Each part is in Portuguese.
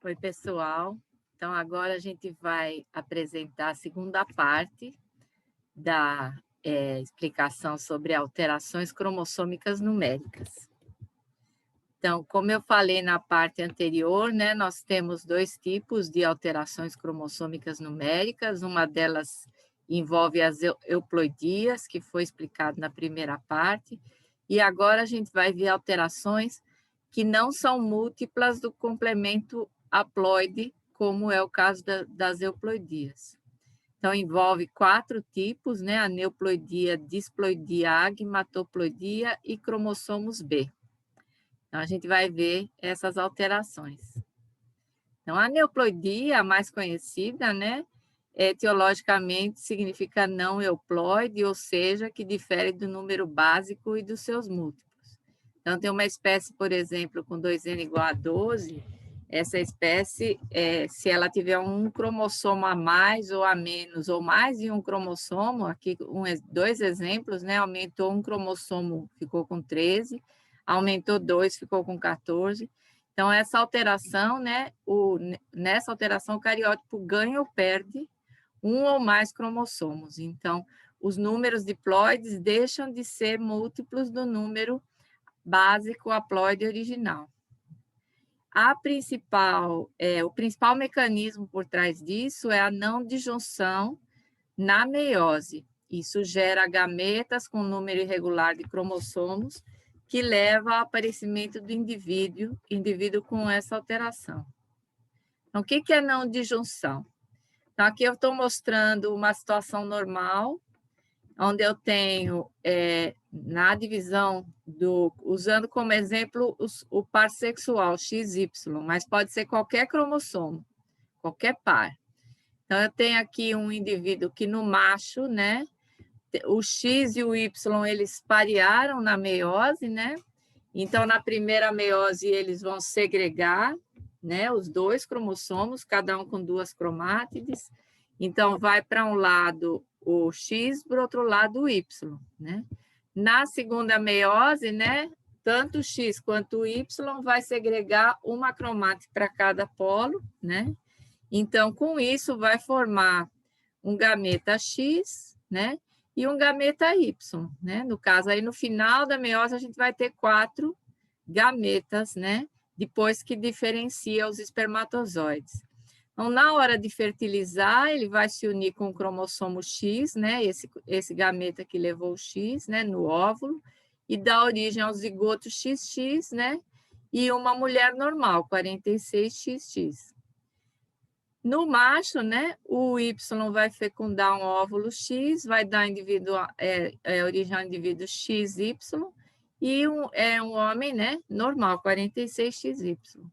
Oi, pessoal. Então, agora a gente vai apresentar a segunda parte da explicação sobre alterações cromossômicas numéricas. Então, como eu falei na parte anterior, né, nós temos dois tipos de alterações cromossômicas numéricas. Uma delas envolve as euploidias, que foi explicado na primeira parte, e agora a gente vai ver alterações que não são múltiplas do complemento haploide, como é o caso das euploidias. Então, envolve 4 tipos, né? Aneuploidia, disploidia, agmatoploidia e cromossomos B. Então, a gente vai ver essas alterações. Então, a aneuploidia, a mais conhecida, né? Etiologicamente, significa não euploide, ou seja, que difere do número básico e dos seus múltiplos. Então, tem uma espécie, por exemplo, com 2N igual a 12, essa espécie, se ela tiver um cromossomo a mais ou a menos, ou mais de um cromossomo, aqui dois exemplos, né? Aumentou um cromossomo, ficou com 13, aumentou 2, ficou com 14. Então, essa alteração, né? Nessa alteração, o cariótipo ganha ou perde um ou mais cromossomos. Então, os números diploides deixam de ser múltiplos do número básico haploide original. O principal mecanismo por trás disso é a não disjunção na meiose. Isso gera gametas com número irregular de cromossomos, que leva ao aparecimento do indivíduo com essa alteração. Então, o que é não disjunção? Então, aqui eu estou mostrando uma situação normal, onde eu tenho, na divisão, usando como exemplo o par sexual, XY, mas pode ser qualquer cromossomo, qualquer par. Então, eu tenho aqui um indivíduo que no macho, né, o X e o Y, eles parearam na meiose, né? Então, na primeira meiose, eles vão segregar, né, os dois cromossomos, cada um com 2 cromátides. Então, vai para um lado o X, para o outro lado o Y, né? Na segunda meiose, né, tanto o X quanto o Y vai segregar uma cromátide para cada polo, né? Então, com isso, vai formar um gameta X, né? E um gameta Y, né? No caso, aí no final da meiose, a gente vai ter 4 gametas, né? Depois que diferencia os espermatozoides. Então, na hora de fertilizar, ele vai se unir com o cromossomo X, né? Esse gameta que levou o X, né? No óvulo, e dá origem ao zigoto XX, né? E uma mulher normal, 46XX. No macho, né? O Y vai fecundar um óvulo X, vai dar origem ao indivíduo XY, e um homem, né? Normal, 46XY.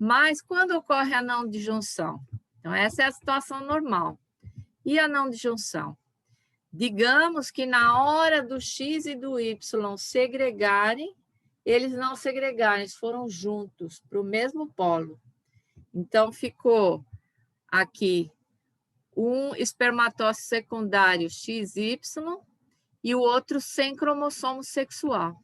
Mas quando ocorre a não disjunção? Então, essa é a situação normal. E a não disjunção? Digamos que na hora do X e do Y segregarem, eles não segregaram, eles foram juntos para o mesmo polo. Então, ficou aqui um espermatócito secundário XY e o outro sem cromossomo sexual.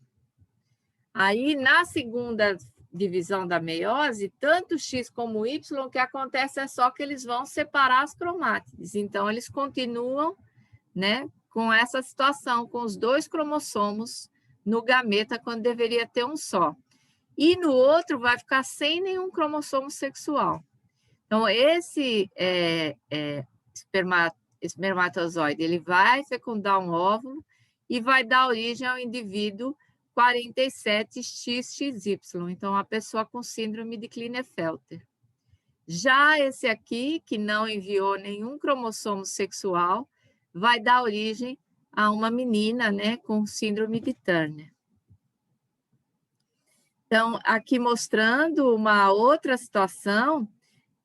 Aí, na segunda divisão da meiose, tanto o X como o Y, o que acontece é só que eles vão separar as cromátides. Então, eles continuam, né, com essa situação, com os 2 cromossomos no gameta, quando deveria ter um só. E no outro vai ficar sem nenhum cromossomo sexual. Então, esse espermatozoide, ele vai fecundar um óvulo e vai dar origem ao indivíduo 47XXY, então a pessoa com síndrome de Klinefelter. Já esse aqui, que não enviou nenhum cromossomo sexual, vai dar origem a uma menina, né, com síndrome de Turner. Então, aqui mostrando uma outra situação,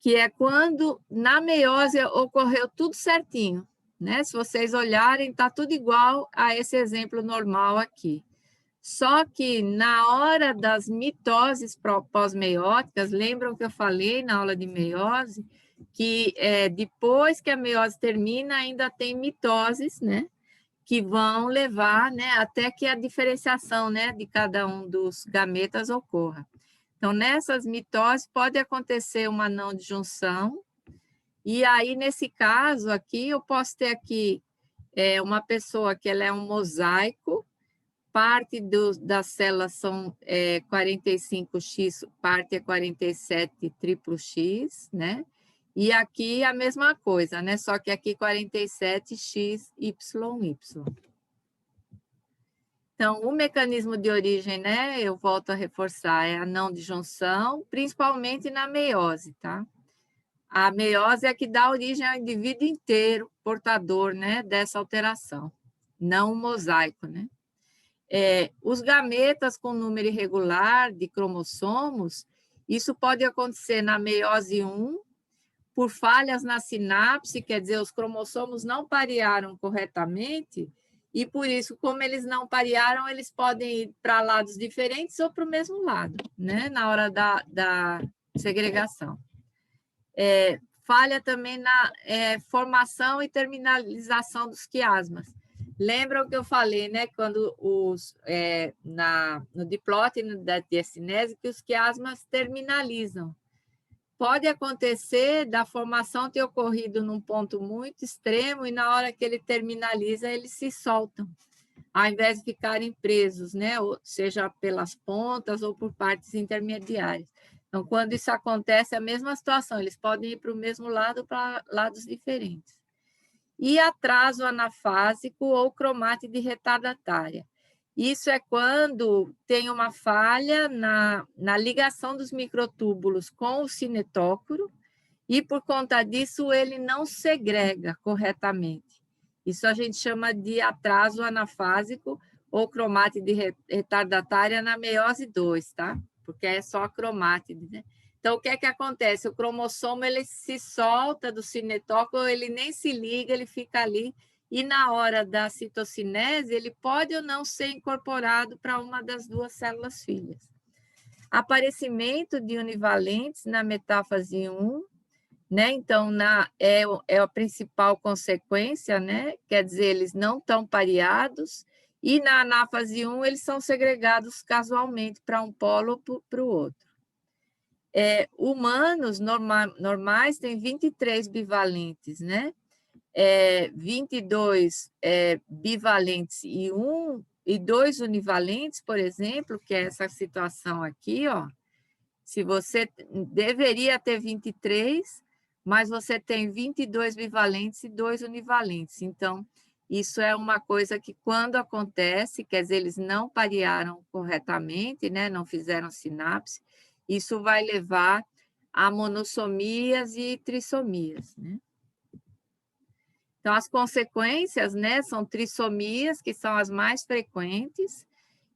que é quando na meiose ocorreu tudo certinho, né? Se vocês olharem, está tudo igual a esse exemplo normal aqui. Só que na hora das mitoses pós-meióticas, lembram que eu falei na aula de meiose, que depois que a meiose termina, ainda tem mitoses, né? Que vão levar, né, até que a diferenciação, né, de cada um dos gametas ocorra. Então, nessas mitoses, pode acontecer uma não disjunção, e aí, nesse caso aqui, eu posso ter aqui uma pessoa que ela é um mosaico, parte das células são 45X, parte é 47 triplo X, né? E aqui a mesma coisa, né? Só que aqui 47XYY. Então, o mecanismo de origem, né? Eu volto a reforçar, é a não disjunção, principalmente na meiose, tá? A meiose é a que dá origem ao indivíduo inteiro, portador, né, dessa alteração, não o mosaico, né? Os gametas com número irregular de cromossomos, isso pode acontecer na meiose 1, por falhas na sinapse, quer dizer, os cromossomos não parearam corretamente, e por isso, como eles não parearam, eles podem ir para lados diferentes ou para o mesmo lado, né, na hora da segregação. Falha também na formação e terminalização dos quiasmas. Lembram que eu falei, né, quando no diplote e da diacinese, que os quiasmas terminalizam. Pode acontecer da formação ter ocorrido num ponto muito extremo e na hora que ele terminaliza, eles se soltam, ao invés de ficarem presos, né, ou seja pelas pontas ou por partes intermediárias. Então, quando isso acontece, é a mesma situação, eles podem ir para o mesmo lado ou para lados diferentes. E atraso anafásico ou cromátide retardatária. Isso é quando tem uma falha na ligação dos microtúbulos com o cinetócoro e, por conta disso, ele não segrega corretamente. Isso a gente chama de atraso anafásico ou cromátide retardatária na meiose 2, tá? Porque é só a cromátide, né? Então, o que é que acontece? O cromossomo ele se solta do cinetócoro, ele nem se liga, ele fica ali, e na hora da citocinese, ele pode ou não ser incorporado para uma das duas células filhas. Aparecimento de univalentes na metáfase 1, né? Então, é a principal consequência, né? Quer dizer, eles não estão pareados, e na anáfase 1, eles são segregados casualmente para um polo ou para o outro. Humanos normais têm 23 bivalentes, né? 22 bivalentes e 2 univalentes, por exemplo, que é essa situação aqui, ó. Se você deveria ter 23, mas você tem 22 bivalentes e 2 univalentes. Então, isso é uma coisa que, quando acontece, quer dizer, eles não parearam corretamente, né? Não fizeram sinapse, isso vai levar a monossomias e trissomias, né? Então, as consequências, né, são trissomias, que são as mais frequentes,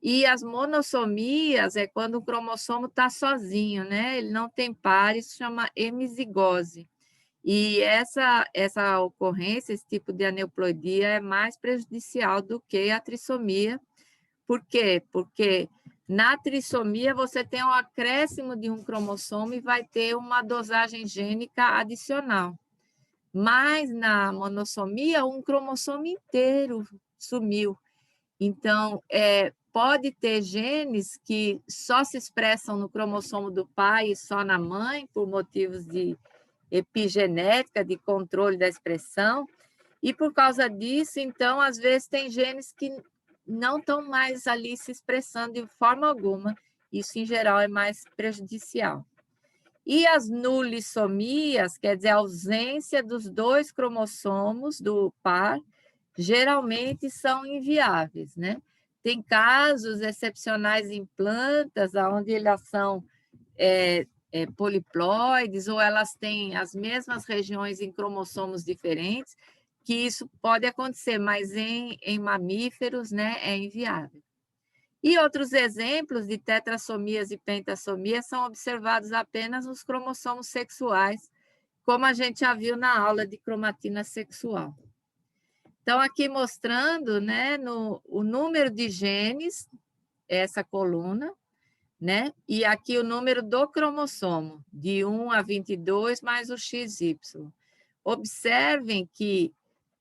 e as monossomias é quando o cromossomo está sozinho, né? Ele não tem pares, isso chama hemizigose. E essa ocorrência, esse tipo de aneuploidia é mais prejudicial do que a trissomia. Por quê? Porque na trissomia você tem um acréscimo de um cromossomo e vai ter uma dosagem gênica adicional. Mas na monossomia, um cromossomo inteiro sumiu. Então, pode ter genes que só se expressam no cromossomo do pai e só na mãe, por motivos de epigenética, de controle da expressão, e por causa disso, então, às vezes tem genes que não estão mais ali se expressando de forma alguma, isso em geral é mais prejudicial. E as nulissomias, quer dizer, a ausência dos 2 cromossomos do par, geralmente são inviáveis, né? Tem casos excepcionais em plantas, onde elas são poliploides, ou elas têm as mesmas regiões em cromossomos diferentes, que isso pode acontecer, mas em mamíferos, né, é inviável. E outros exemplos de tetrassomias e pentassomias são observados apenas nos cromossomos sexuais, como a gente já viu na aula de cromatina sexual. Então, aqui mostrando, né, o número de genes, essa coluna, né, e aqui o número do cromossomo, de 1 a 22 mais o XY. Observem que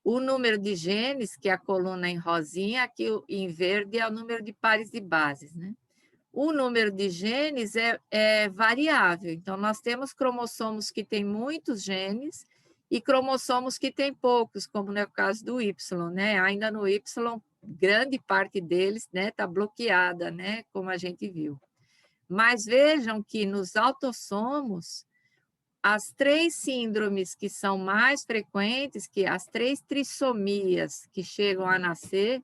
o número de genes, que é a coluna em rosinha, aqui em verde é o número de pares de bases, né? o número de genes é variável. Então, nós temos cromossomos que têm muitos genes e cromossomos que têm poucos, como no caso do Y, né? Ainda no Y, grande parte deles, né, está bloqueada, né, como a gente viu. Mas vejam que nos autossomos, as 3 síndromes que são mais frequentes, que as 3 trissomias que chegam a nascer,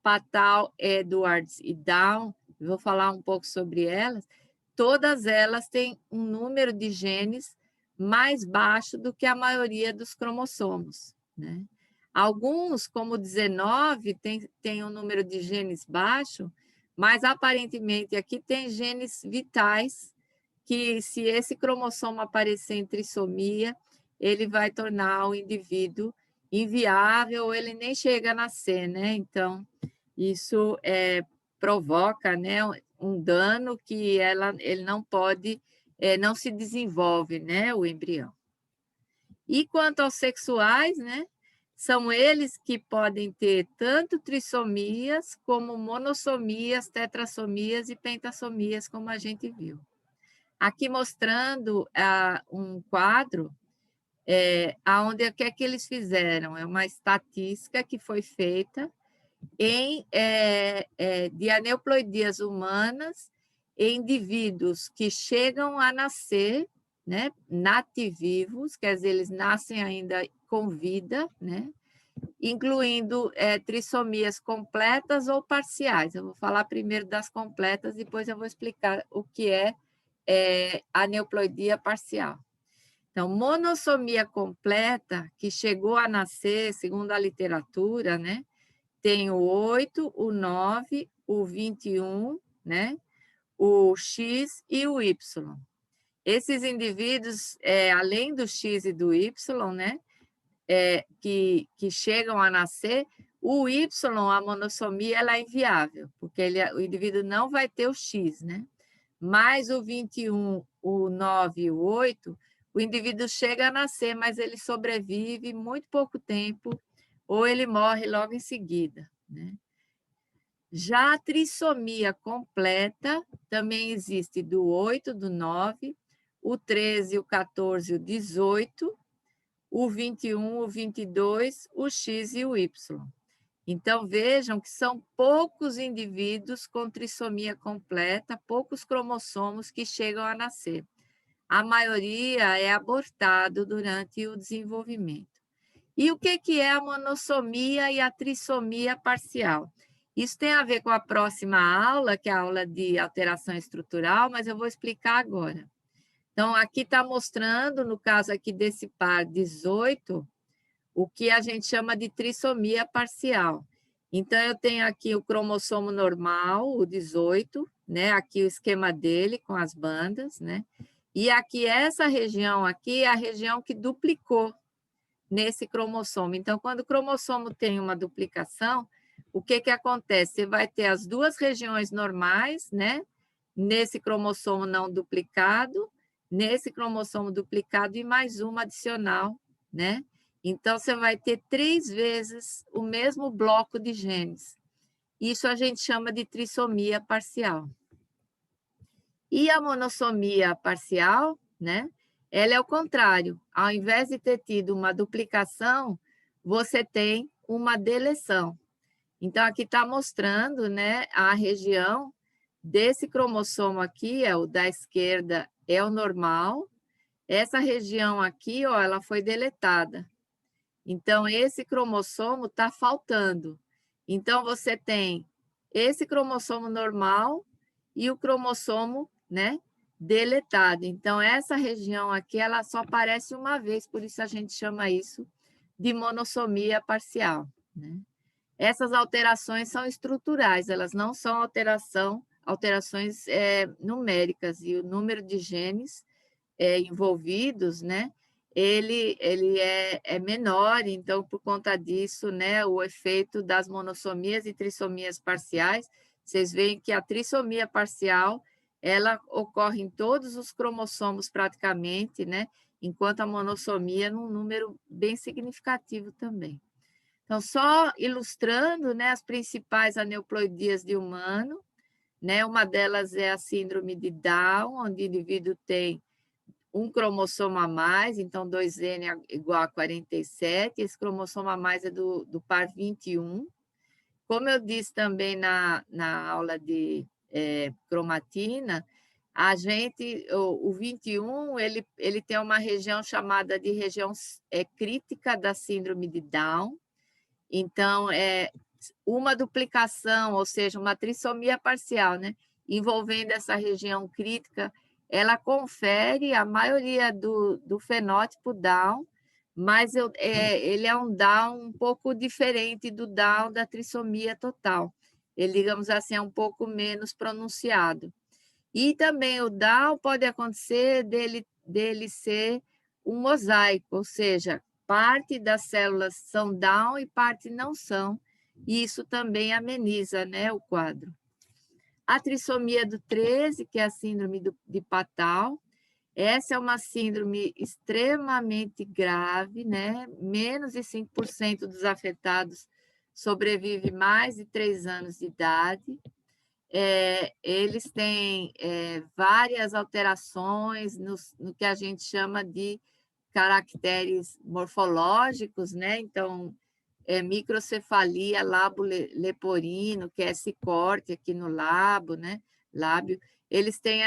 Patal, Edwards e Down, vou falar um pouco sobre elas, todas elas têm um número de genes mais baixo do que a maioria dos cromossomos, né? Alguns, como 19, tem um número de genes baixo, mas aparentemente aqui tem genes vitais que, se esse cromossomo aparecer em trissomia, ele vai tornar o indivíduo inviável, ou ele nem chega a nascer, né? Então, isso provoca, né, um dano que ele não pode, não se desenvolve, né, o embrião. E quanto aos sexuais, né, são eles que podem ter tanto trissomias como monossomias, tetrassomias e pentassomias, como a gente viu. Aqui mostrando um quadro onde o que é que eles fizeram? É uma estatística que foi feita de aneuploidias humanas em indivíduos que chegam a nascer, né, nativivos, quer dizer, eles nascem ainda com vida, né, incluindo trissomias completas ou parciais. Eu vou falar primeiro das completas, depois eu vou explicar o que é aneuploidia parcial. Então, monossomia completa, que chegou a nascer, segundo a literatura, né, tem o 8, o 9, o 21, né, o X e o Y. Esses indivíduos, além do X e do Y, né, que chegam a nascer, o Y, a monossomia, ela é inviável, porque o indivíduo não vai ter o X, né? Mas o 21, o 9 e o 8, o indivíduo chega a nascer, mas ele sobrevive muito pouco tempo, ou ele morre logo em seguida, né? Já a trissomia completa também existe do 8, do 9, o 13, o 14, o 18, o 21, o 22, o X e o Y. Então, vejam que são poucos indivíduos com trissomia completa, poucos cromossomos que chegam a nascer. A maioria é abortado durante o desenvolvimento. E o que é a monossomia e a trissomia parcial? Isso tem a ver com a próxima aula, que é a aula de alteração estrutural, mas eu vou explicar agora. Então, aqui está mostrando, no caso aqui desse par 18, o que a gente chama de trissomia parcial. Então, eu tenho aqui o cromossomo normal, o 18, né? Aqui o esquema dele com as bandas, né? E aqui, essa região aqui é a região que duplicou nesse cromossomo. Então, quando o cromossomo tem uma duplicação, o que acontece? Você vai ter as duas regiões normais, né? Nesse cromossomo não duplicado, nesse cromossomo duplicado e mais uma adicional, né? Então, você vai ter 3 vezes o mesmo bloco de genes. Isso a gente chama de trissomia parcial. E a monossomia parcial, né? Ela é o contrário. Ao invés de ter tido uma duplicação, você tem uma deleção. Então, aqui está mostrando, né, a região desse cromossomo aqui, o da esquerda é o normal. Essa região aqui, ó, ela foi deletada. Então, esse cromossomo está faltando. Então, você tem esse cromossomo normal e o cromossomo, né, deletado. Então, essa região aqui, ela só aparece uma vez, por isso a gente chama isso de monossomia parcial, né? Essas alterações são estruturais, elas não são alterações numéricas, e o número de genes envolvidos, né, ele é menor, então, por conta disso, né, o efeito das monossomias e trissomias parciais, vocês veem que a trissomia parcial, ela ocorre em todos os cromossomos praticamente, né, enquanto a monossomia num número bem significativo também. Então, só ilustrando, né, as principais aneuploidias de humano, né? Uma delas é a síndrome de Down, onde o indivíduo tem um cromossomo a mais, então 2N igual a 47, esse cromossomo a mais é do par 21. Como eu disse também na aula de cromatina, o 21 ele tem uma região chamada de região crítica da síndrome de Down, então é uma duplicação, ou seja, uma trissomia parcial, né? Envolvendo essa região crítica, ela confere a maioria do fenótipo Down, mas ele é um Down um pouco diferente do Down da trissomia total. Ele, digamos assim, é um pouco menos pronunciado. E também o Down pode acontecer dele ser um mosaico, ou seja, parte das células são Down e parte não são, e isso também ameniza, né, o quadro. A trissomia do 13, que é a síndrome de Patau, essa é uma síndrome extremamente grave, né? Menos de 5% dos afetados sobrevive mais de 3 anos de idade. Eles têm várias alterações no que a gente chama de caracteres morfológicos, né? Então, microcefalia, lábio leporino, que é esse corte aqui no lábio. Eles têm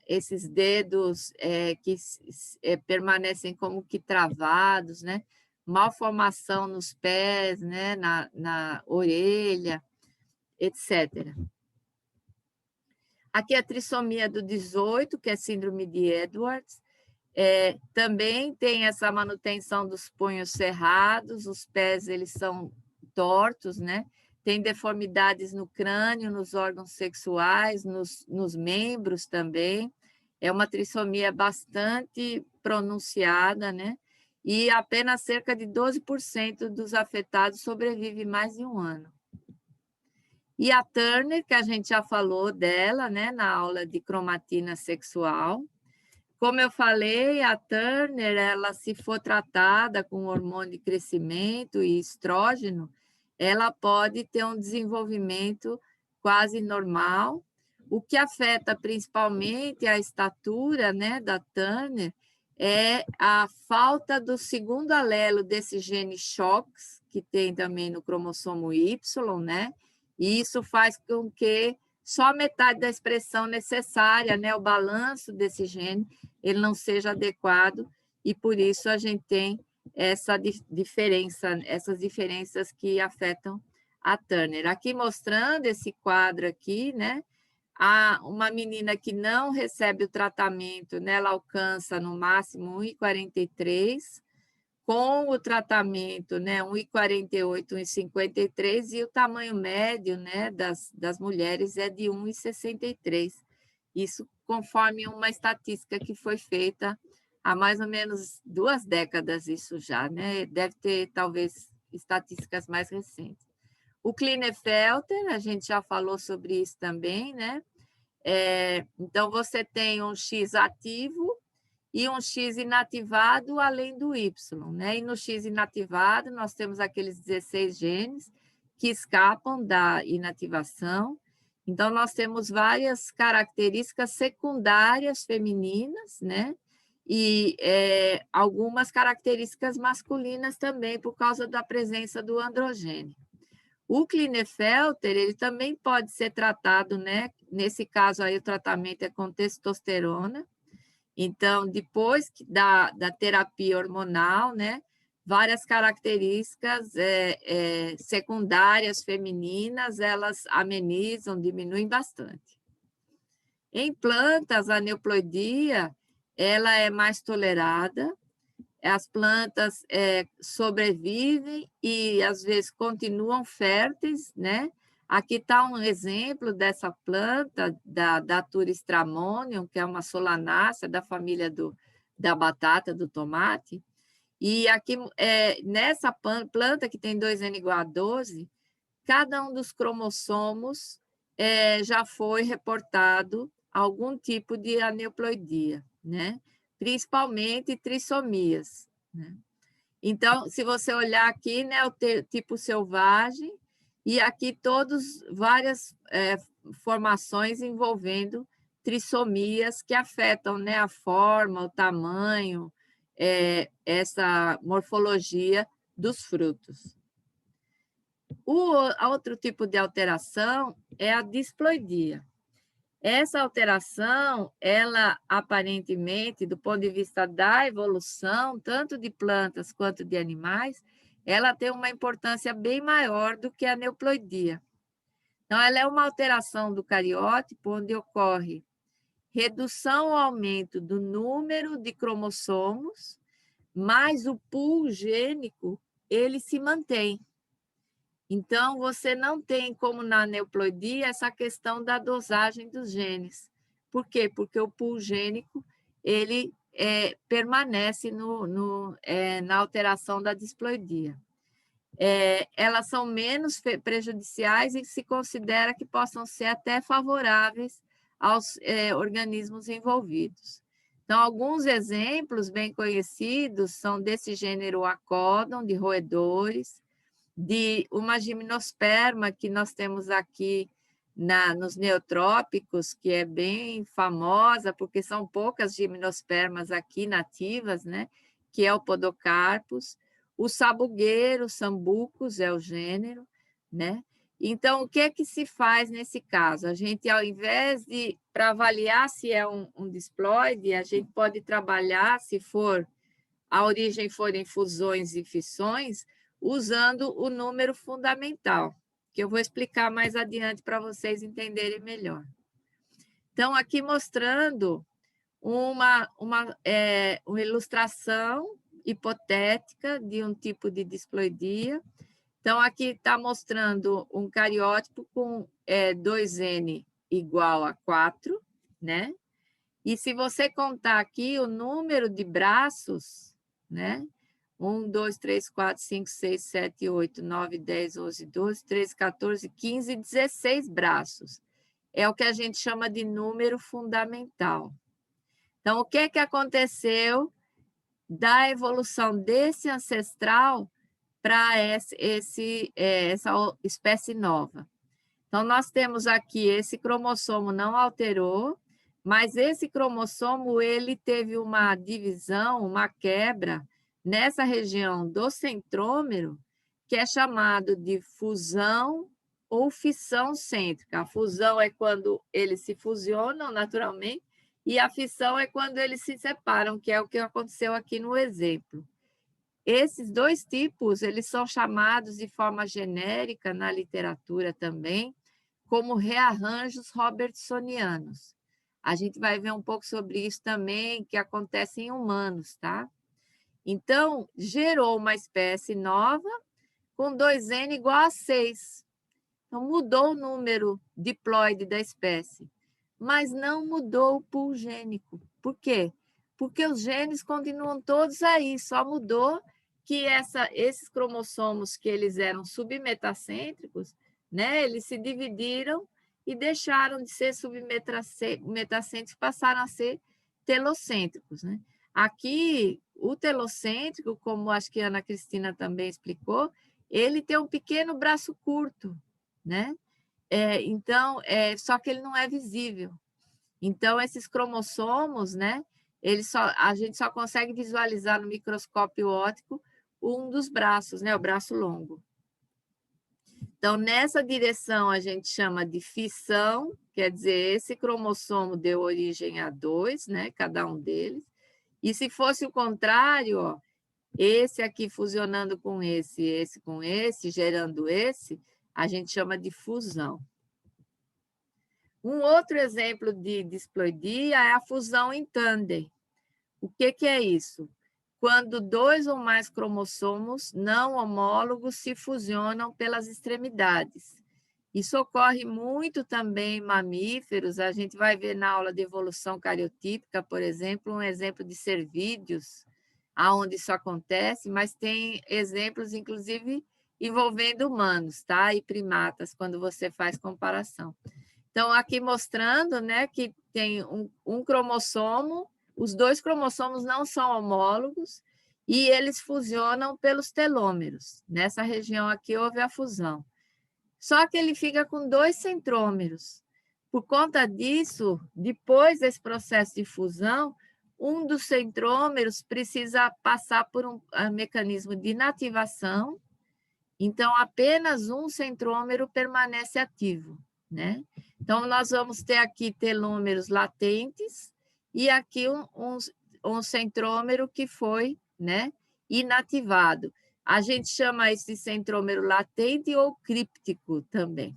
esses dedos que permanecem como que travados, né? Malformação nos pés, né? Na orelha, etc. Aqui a trissomia do 18, que é síndrome de Edwards, também tem essa manutenção dos punhos cerrados, os pés eles são tortos, né? Tem deformidades no crânio, nos órgãos sexuais, nos membros também. É uma trissomia bastante pronunciada, né? E apenas cerca de 12% dos afetados sobrevive mais de um ano. E a Turner, que a gente já falou dela, né, na aula de cromatina sexual. Como eu falei, a Turner, ela, se for tratada com hormônio de crescimento e estrógeno, ela pode ter um desenvolvimento quase normal. O que afeta principalmente a estatura, né, da Turner é a falta do segundo alelo desse gene CHOX, que tem também no cromossomo Y, né? E isso faz com que só metade da expressão necessária, né, o balanço desse gene, ele não seja adequado, e por isso a gente tem essas diferenças que afetam a Turner. Aqui mostrando esse quadro aqui, né? Uma menina que não recebe o tratamento, né, ela alcança no máximo 1,43, com o tratamento, né, 1,48, 1,53, e o tamanho médio, né, das mulheres é de 1,63. Isso conforme uma estatística que foi feita há mais ou menos 2 décadas, isso já, né? Deve ter, talvez, estatísticas mais recentes. O Klinefelter, a gente já falou sobre isso também, né? Então, você tem um X ativo e um X inativado além do Y, né? E no X inativado, nós temos aqueles 16 genes que escapam da inativação. Então, nós temos várias características secundárias femininas, né? E algumas características masculinas também, por causa da presença do androgênio. O Klinefelter, ele também pode ser tratado, né? Nesse caso aí, o tratamento é com testosterona. Então, depois da terapia hormonal, né? Várias características secundárias femininas, elas amenizam, diminuem bastante. Em plantas, a aneuploidia, ela é mais tolerada, as plantas sobrevivem e, às vezes, continuam férteis, né? Aqui está um exemplo dessa planta, da Datura stramonium, que é uma solanácea da família da batata, do tomate. E aqui, nessa planta, que tem 2N igual a 12, cada um dos cromossomos já foi reportado algum tipo de aneuploidia, né? Principalmente trissomias, né? Então, se você olhar aqui, né, o tipo selvagem, e aqui várias formações envolvendo trissomias que afetam, né, a forma, o tamanho, essa morfologia dos frutos. Outro tipo de alteração é a disploidia. Essa alteração, ela aparentemente, do ponto de vista da evolução, tanto de plantas quanto de animais, ela tem uma importância bem maior do que a neuploidia. Então, ela é uma alteração do cariótipo onde ocorre redução ou aumento do número de cromossomos, mas o pool gênico, ele se mantém. Então, você não tem, como na neuploidia, essa questão da dosagem dos genes. Por quê? Porque o pool gênico, ele permanece na alteração da disploidia. Elas são menos prejudiciais e se considera que possam ser até favoráveis aos organismos envolvidos. Então, alguns exemplos bem conhecidos são desse gênero Acodon, de roedores, de uma gimnosperma que nós temos aqui nos neotrópicos, que é bem famosa, porque são poucas gimnospermas aqui nativas, né? Que é o Podocarpus. O sabugueiro, Sambucus é o gênero, né? Então, o que é que se faz nesse caso? A gente, ao invés de, para avaliar se é um disploide, a gente pode trabalhar, se a origem for em fusões e fissões, usando o número fundamental, que eu vou explicar mais adiante para vocês entenderem melhor. Então, aqui mostrando uma ilustração hipotética de um tipo de disploidia. Então, aqui está mostrando um cariótipo com 2N igual a 4, né? E se você contar aqui o número de braços, né? 1, 2, 3, 4, 5, 6, 7, 8, 9, 10, 11, 12, 13, 14, 15, 16 braços. É o que a gente chama de número fundamental. Então, o que aconteceu da evolução desse ancestral para essa espécie nova? Então, nós temos aqui esse cromossomo não alterou, mas esse cromossomo ele teve uma divisão, uma quebra, nessa região do centrômero, que é chamado de fusão ou fissão cêntrica. A fusão é quando eles se fusionam naturalmente, e a fissão é quando eles se separam, que é o que aconteceu aqui no exemplo. Esses dois tipos, eles são chamados de forma genérica na literatura também, como rearranjos robertsonianos. A gente vai ver um pouco sobre isso também, que acontece em humanos, tá? Então, gerou uma espécie nova com 2N igual a 6. Então, mudou o número diploide da espécie, mas não mudou o pool gênico. Por quê? Porque os genes continuam todos aí, só mudou que esses cromossomos que eles eram submetacêntricos, né, eles se dividiram e deixaram de ser submetacêntricos, passaram a ser telocêntricos, né? Aqui, o telocêntrico, como acho que a Ana Cristina também explicou, ele tem um pequeno braço curto, né? Então, só que ele não é visível. Então, esses cromossomos, né? A gente só consegue visualizar no microscópio óptico um dos braços, né? O braço longo. Então, nessa direção, a gente chama de fissão, quer dizer, esse cromossomo deu origem a 2, né? Cada um deles. E se fosse o contrário, ó, esse aqui fusionando com esse com esse, gerando esse, a gente chama de fusão. Um outro exemplo de disploidia é a fusão em tandem. O que é isso? Quando 2 ou mais cromossomos não homólogos se fusionam pelas extremidades. Isso ocorre muito também em mamíferos, a gente vai ver na aula de evolução cariotípica, por exemplo, um exemplo de cervídeos, onde isso acontece, mas tem exemplos, inclusive, envolvendo humanos, tá? E primatas, quando você faz comparação. Então, aqui mostrando, né, que tem um cromossomo, os 2 cromossomos não são homólogos e eles fusionam pelos telômeros. Nessa região aqui houve a fusão. só que ele fica com 2 centrômeros. Por conta disso, depois desse processo de fusão, um dos centrômeros precisa passar por um mecanismo de inativação, então apenas um centrômero permanece ativo, né? Então, nós vamos ter aqui telômeros latentes e aqui um centrômero que foi, né, inativado. A gente chama esse centrômero latente ou críptico também.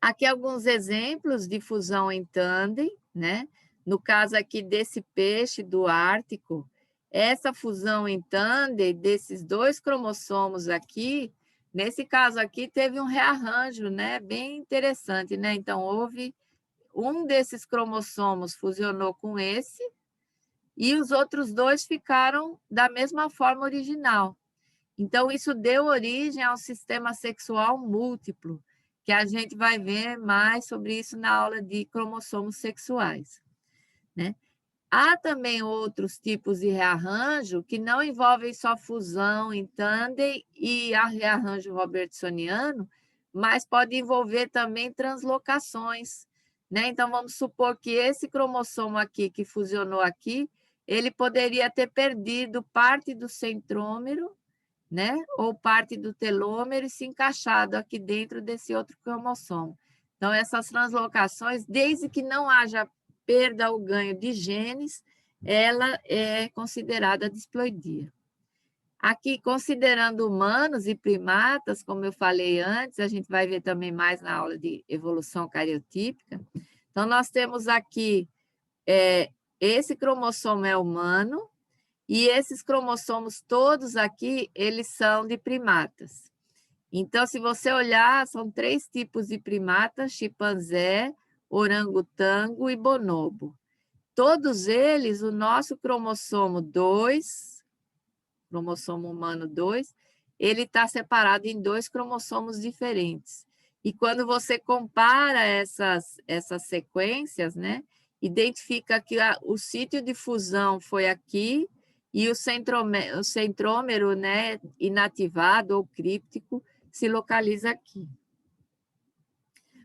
Aqui alguns exemplos de fusão em tândem, né? No caso aqui desse peixe do Ártico, essa fusão em tândem desses 2 cromossomos aqui, nesse caso aqui teve um rearranjo, né? Bem interessante, né? Então, houve um desses cromossomos fusionou com esse e os outros 2 ficaram da mesma forma original. Então, isso deu origem ao sistema sexual múltiplo, que a gente vai ver mais sobre isso na aula de cromossomos sexuais, né? Há também outros tipos de rearranjo que não envolvem só fusão em tândem e a rearranjo robertsoniano, mas pode envolver também translocações, né? Então, vamos supor que esse cromossomo aqui, que fusionou aqui, ele poderia ter perdido parte do centrômero, né? Ou parte do telômero e se encaixado aqui dentro desse outro cromossomo. Então, essas translocações, desde que não haja perda ou ganho de genes, ela é considerada disploidia. Aqui, considerando humanos e primatas, como eu falei antes, a gente vai ver também mais na aula de evolução cariotípica. Então, nós temos aqui, esse cromossomo é humano, e esses cromossomos todos aqui, eles são de primatas. Então, se você olhar, são 3 tipos de primatas: chimpanzé, orangotango e bonobo. Todos eles, o nosso cromossomo 2, cromossomo humano 2, ele está separado em 2 cromossomos diferentes. E quando você compara essas sequências, né, identifica que o sítio de fusão foi aqui, e o centrômero, né, inativado ou críptico se localiza aqui.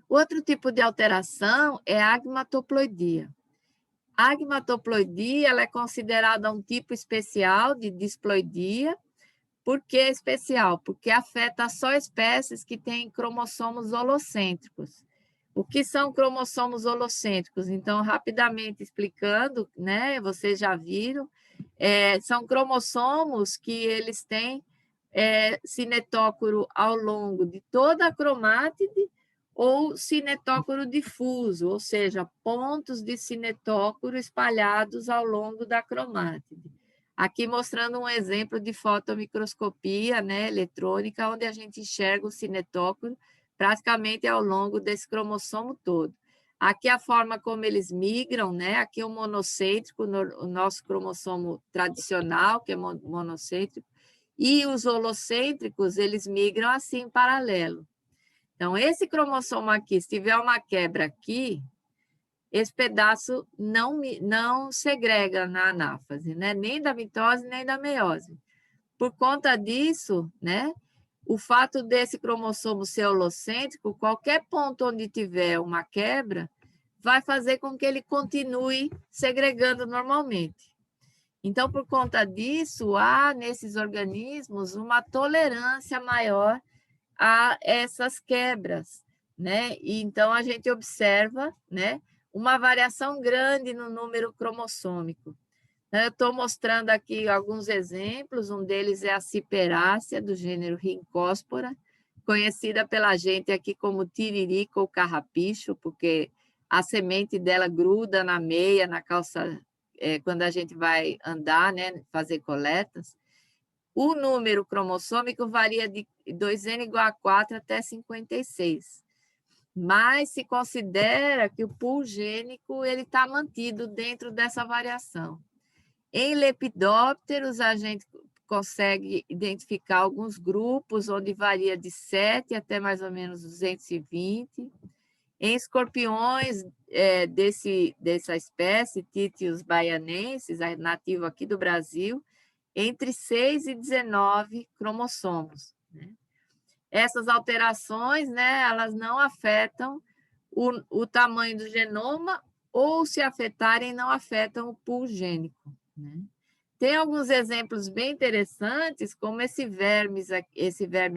Outro tipo de alteração é a agmatoploidia. A agmatoploidia ela é considerada um tipo especial de disploidia. Por que especial? Porque afeta só espécies que têm cromossomos holocêntricos. O que são cromossomos holocêntricos? Então, rapidamente explicando, né, vocês já viram, são cromossomos que eles têm cinetócoro ao longo de toda a cromátide ou cinetócoro difuso, ou seja, pontos de cinetócoro espalhados ao longo da cromátide. Aqui mostrando um exemplo de fotomicroscopia, né, eletrônica, onde a gente enxerga o cinetócoro praticamente ao longo desse cromossomo todo. Aqui a forma como eles migram, né? Aqui o monocêntrico, o nosso cromossomo tradicional, que é monocêntrico, e os holocêntricos, eles migram assim em paralelo. Então, esse cromossomo aqui, se tiver uma quebra aqui, esse pedaço não segrega na anáfase, né? Nem da mitose, nem da meiose. Por conta disso, né? O fato desse cromossomo ser holocêntrico, qualquer ponto onde tiver uma quebra, vai fazer com que ele continue segregando normalmente. Então, por conta disso, há nesses organismos uma tolerância maior a essas quebras, né? E então a gente observa, né, uma variação grande no número cromossômico. Eu estou mostrando aqui alguns exemplos, um deles é a ciperácea, do gênero Rhincóspora, conhecida pela gente aqui como tiririca ou carrapicho, porque a semente dela gruda na meia, na calça, quando a gente vai andar, né, fazer coletas. O número cromossômico varia de 2n igual a 4 até 56. Mas se considera que o pool gênico está mantido dentro dessa variação. Em lepidópteros, a gente consegue identificar alguns grupos onde varia de 7 até mais ou menos 220. Em escorpiões dessa espécie, Titius baianensis, nativo aqui do Brasil, entre 6 e 19 cromossomos, né? Essas alterações, né, elas não afetam o tamanho do genoma, ou, se afetarem, não afetam o pool gênico, né? Tem alguns exemplos bem interessantes, como esse verme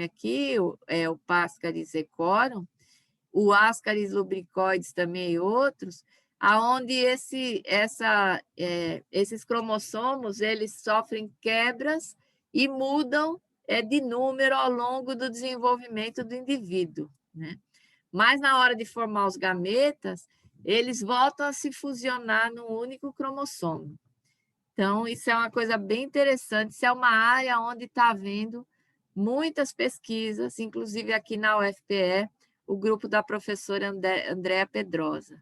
aqui, o Pascaris ecorum, o Ascaris lubricoides também e outros, aonde esses cromossomos eles sofrem quebras e mudam de número ao longo do desenvolvimento do indivíduo, né? Mas na hora de formar os gametas, eles voltam a se fusionar num único cromossomo. Então, isso é uma coisa bem interessante, isso é uma área onde está havendo muitas pesquisas, inclusive aqui na UFPE, o grupo da professora Andréa Pedrosa.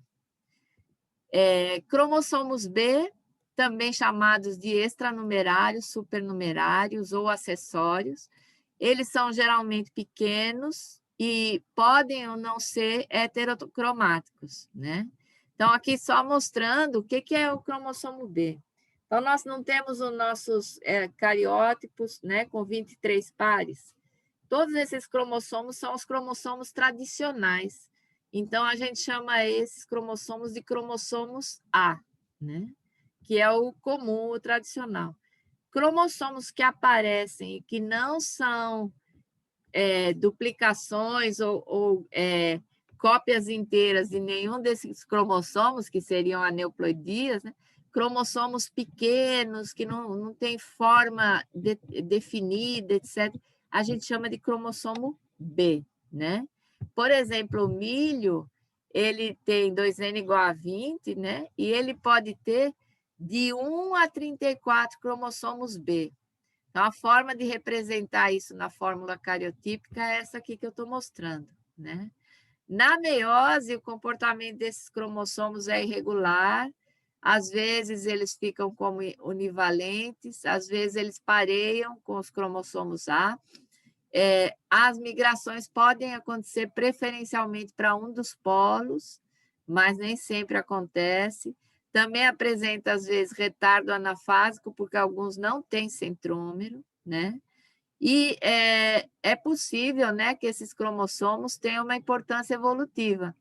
Cromossomos B, também chamados de extranumerários, supernumerários ou acessórios, eles são geralmente pequenos e podem ou não ser heterocromáticos, né? Então, aqui só mostrando o que é o cromossomo B. Então, nós não temos os nossos cariótipos, né, com 23 pares. Todos esses cromossomos são os cromossomos tradicionais. Então, a gente chama esses cromossomos de cromossomos A, né? Que é o comum, o tradicional. Cromossomos que aparecem e que não são duplicações ou cópias inteiras de nenhum desses cromossomos, que seriam aneuploidias, né? Cromossomos pequenos, que não têm forma definida, etc., a gente chama de cromossomo B, né? Por exemplo, o milho, ele tem 2N igual a 20, né? E ele pode ter de 1 a 34 cromossomos B. Então, a forma de representar isso na fórmula cariotípica é essa aqui que eu estou mostrando, né? Na meiose, o comportamento desses cromossomos é irregular, às vezes eles ficam como univalentes, às vezes eles pareiam com os cromossomos A. As migrações podem acontecer preferencialmente para um dos polos, mas nem sempre acontece. Também apresenta, às vezes, retardo anafásico, porque alguns não têm centrômero, né? E é possível, né, que esses cromossomos tenham uma importância evolutiva.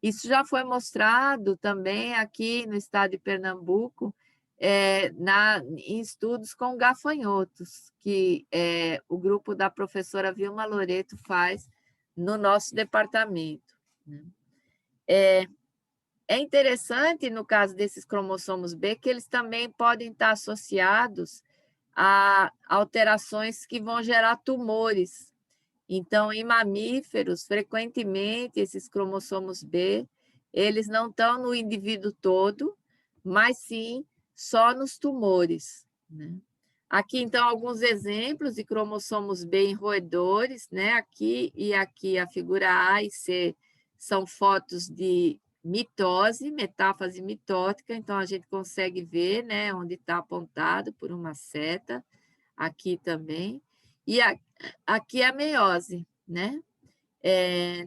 Isso já foi mostrado também aqui no estado de Pernambuco, em estudos com gafanhotos, que o grupo da professora Vilma Loreto faz no nosso departamento, né? É interessante, no caso desses cromossomos B, que eles também podem estar associados a alterações que vão gerar tumores. Então, em mamíferos, frequentemente, esses cromossomos B, eles não estão no indivíduo todo, mas sim só nos tumores, né? Aqui, então, alguns exemplos de cromossomos B em roedores, né? Aqui e aqui a figura A e C são fotos de mitose, metáfase mitótica, então a gente consegue ver, né, onde está apontado por uma seta, aqui também. E aqui é a meiose, né?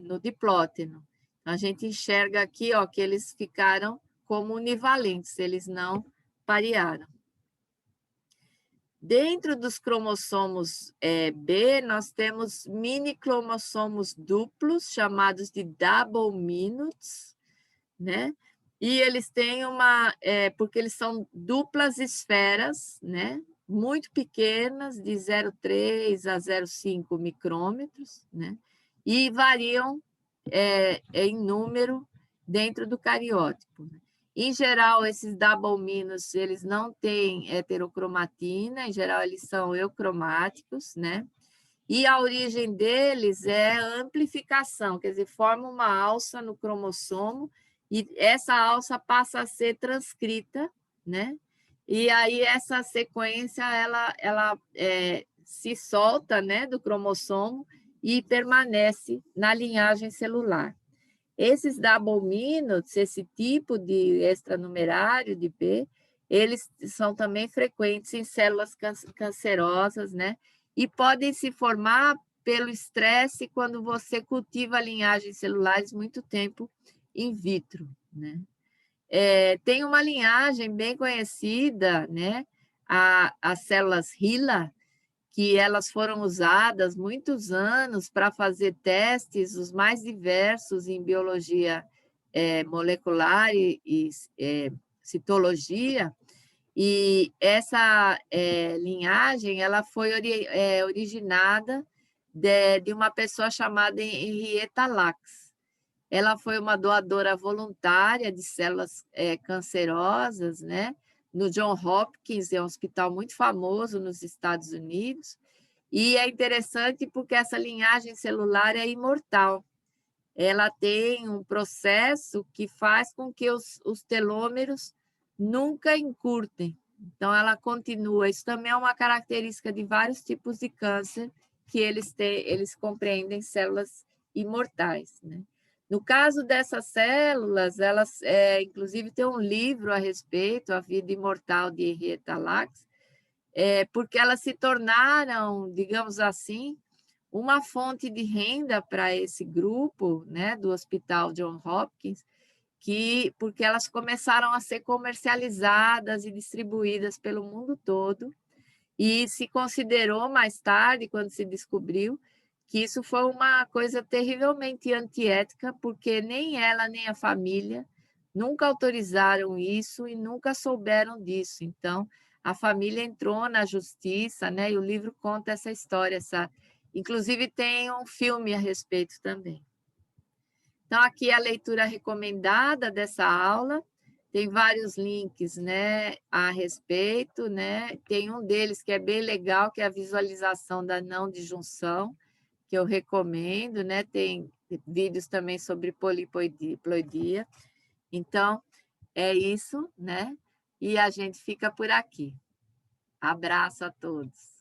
No diplóteno. A gente enxerga aqui, ó, que eles ficaram como univalentes, eles não parearam. Dentro dos cromossomos B, nós temos mini-cromossomos duplos, chamados de double minutes, né? E eles têm porque eles são duplas esferas, né? Muito pequenas, de 0,3 a 0,5 micrômetros, né? E variam em número dentro do cariótipo, né? Em geral, esses double minus, eles não têm heterocromatina, em geral, eles são eucromáticos, né? E a origem deles é amplificação, quer dizer, forma uma alça no cromossomo e essa alça passa a ser transcrita, né? E aí essa sequência, ela se solta, né, do cromossomo e permanece na linhagem celular. Esses double minutes, esse tipo de extranumerário de B, eles são também frequentes em células cancerosas, né? E podem se formar pelo estresse quando você cultiva linhagens celulares muito tempo in vitro, né? Tem uma linhagem bem conhecida, né? As células HeLa, que elas foram usadas muitos anos para fazer testes os mais diversos em biologia molecular e citologia, e essa linhagem ela foi originada de uma pessoa chamada Henrietta Lacks. Ela foi uma doadora voluntária de células cancerosas, né? No John Hopkins, é um hospital muito famoso nos Estados Unidos, e é interessante porque essa linhagem celular é imortal. Ela tem um processo que faz com que os telômeros nunca encurtem. Então, ela continua. Isso também é uma característica de vários tipos de câncer, que eles compreendem células imortais, né? No caso dessas células, elas, inclusive, tem um livro a respeito, A Vida Imortal de Henrietta Lacks, porque elas se tornaram, digamos assim, uma fonte de renda para esse grupo, né, do Hospital John Hopkins, porque elas começaram a ser comercializadas e distribuídas pelo mundo todo, e se considerou mais tarde, quando se descobriu, que isso foi uma coisa terrivelmente antiética, porque nem ela nem a família nunca autorizaram isso e nunca souberam disso. Então, a família entrou na justiça, né? E o livro conta essa história. Inclusive, tem um filme a respeito também. Então, aqui é a leitura recomendada dessa aula. Tem vários links, né, a respeito, né? Tem um deles que é bem legal, que é a visualização da não disjunção, que eu recomendo, né? Tem vídeos também sobre poliploidia. Então, é isso, né? E a gente fica por aqui. Abraço a todos.